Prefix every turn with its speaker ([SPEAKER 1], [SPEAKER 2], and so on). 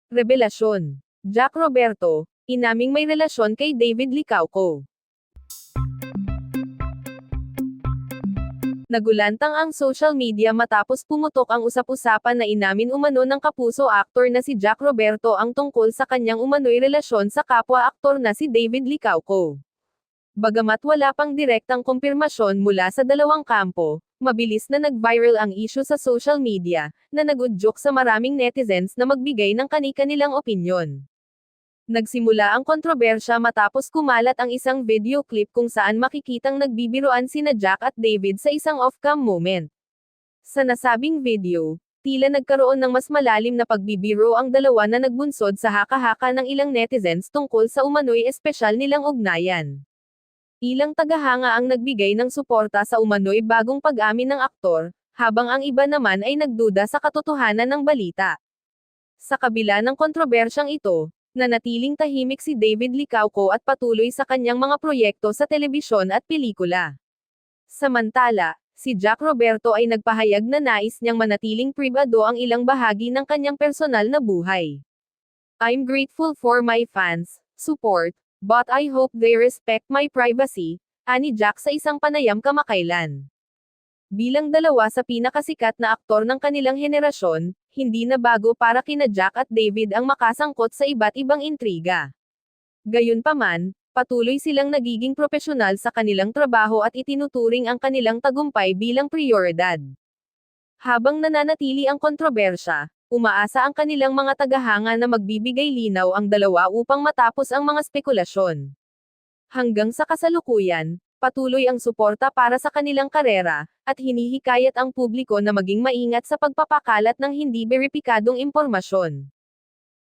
[SPEAKER 1] Revelasyon. Jack Roberto, inaming may relasyon kay David Licauco. Nagulantang ang social media matapos pumutok ang usap-usapan na inamin umano ng kapuso aktor na si Jack Roberto ang tungkol sa kanyang umano'y relasyon sa kapwa-aktor na si David Licauco. Bagamat wala pang direktang kumpirmasyon mula sa dalawang kampo, mabilis na nag-viral ang issue sa social media, na nagudyok sa maraming netizens na magbigay ng kani-kanilang opinyon. Nagsimula ang kontrobersya matapos kumalat ang isang video clip kung saan makikitang nagbibiruan sina Jack at David sa isang off-cam moment. Sa nasabing video, tila nagkaroon ng mas malalim na pagbibiro ang dalawa na nagbunsod sa haka-haka ng ilang netizens tungkol sa umano'y espesyal nilang ugnayan. Ilang tagahanga ang nagbigay ng suporta sa umano'y bagong pag-amin ng aktor, habang ang iba naman ay nagduda sa katotohanan ng balita. Sa kabila ng kontrobersyang ito, nanatiling tahimik si David Licauco at patuloy sa kanyang mga proyekto sa telebisyon at pelikula. Samantala, si Jack Roberto ay nagpahayag na nais niyang manatiling pribado ang ilang bahagi ng kanyang personal na buhay. "I'm grateful for my fans' support, but I hope they respect my privacy," ani Jack sa isang panayam kamakailan. Bilang dalawa sa pinakasikat na aktor ng kanilang henerasyon, hindi na bago para kina Jack at David ang makasangkot sa iba't ibang intriga. Gayunpaman, patuloy silang nagiging propesyonal sa kanilang trabaho at itinuturing ang kanilang tagumpay bilang prioridad. Habang nananatili ang kontrobersya, umaasa ang kanilang mga tagahanga na magbibigay linaw ang dalawa upang matapos ang mga spekulasyon. Hanggang sa kasalukuyan, patuloy ang suporta para sa kanilang karera, at hinihikayat ang publiko na maging maingat sa pagpapakalat ng hindi beripikadong impormasyon.